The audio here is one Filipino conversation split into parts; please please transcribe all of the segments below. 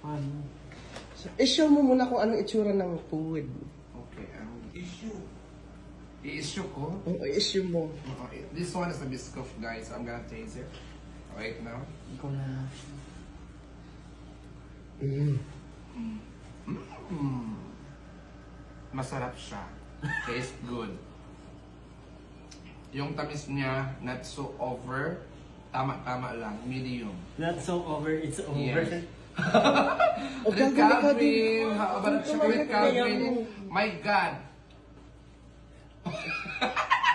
Paano? So, i-show mo muna kung anong itsura ng food. Okay, issue. I-issue ko. Oo, i-issue mo. Okay. This one is a biscoff, guys. So I'm gonna taste it right now. Ikaw na. Masarap siya. Tastes good. Yung tamis niya, not so over. Tama-tama lang. Medium. Not so over, it's over. Yes. Okay, Red Calvin! How about Red Calvin? My God!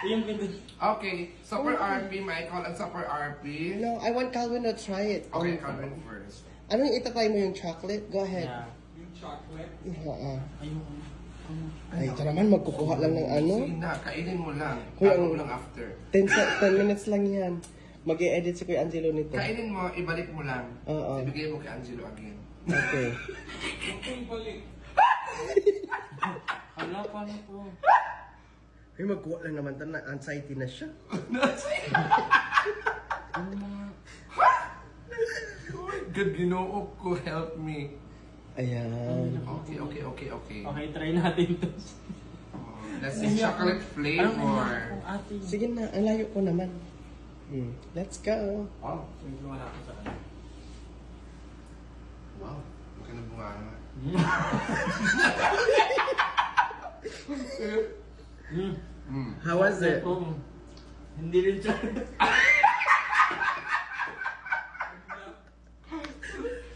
Yung pinto. Okay, Super RP, Michael, and Super RP. No, I want Calvin to try it. Okay, Calvin first. Anong itatry mo yung chocolate? Go ahead. Yeah. Yung chocolate? Oo. Ayoko. Ay, ito naman, magkukuha lang ng ano. Sige na, kainin mo lang. Kuya, Kainin mo lang after. 10 minutes lang yan. Mag-i-edit si Kuya Angelo nito. Kainin mo, ibalik mo lang. Oo. Ibigay mo kay Angelo again. Okay. Hala, paano po? Ay, magkuha lang naman ito na anxiety na siya. Ano mga... Good, ginoo ko, help me. Ayan. Okay. Okay, try natin to. That's the chocolate flavor. Ate. Sige na, ang layo ko naman. Let's go. Oh, Sige, wala ko sa ano. wow. Magandang bunga naman. How was it? Hindi rin siya.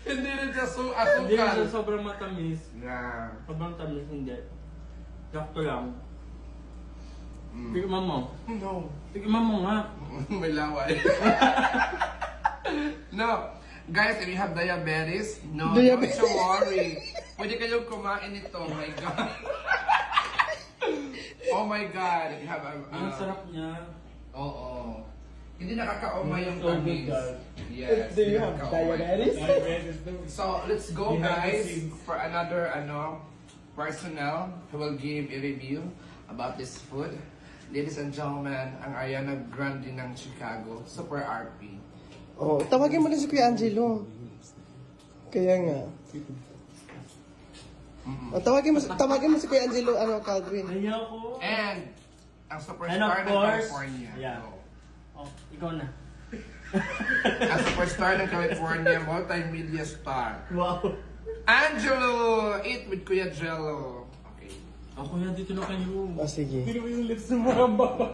Hindi rin siya Hindi rin siya asukal. sobrang matamis. Na. Sobrang tamis, hindi. Sakto lang. Mm. Tignan mo. No. Tignan mo nga. May laway. No. Guys, if you have diabetes, no, Diabetes. don't you worry. Pwede kayong kumain ito. Oh my God. Oh my God. If you have Ang sarap niya. Oo. Hindi nakakaumay yung So good, tamis. guys. Yes. Do you hindi have nakakaumay. diabetes? So, let's go guys for another personnel who will give a review about this food. Ladies and gentlemen, ang Ariana Grande ng Chicago, Super RP. Oh, tawagin mo na si Kuya Angelo. Kaya nga. Oh, tawagin mo si Kuya Angelo, Calvin. Ayoko. And, ang And superstar of ng course, California. yeah. Go. Oh, ikaw na. Ang superstar ng California, multimedia star. Wow. Angelo! Eat with Kuya Jello. Okay. Ako na dito na kayo. Oh, sige. Hindi mo yung lips mo mga baba.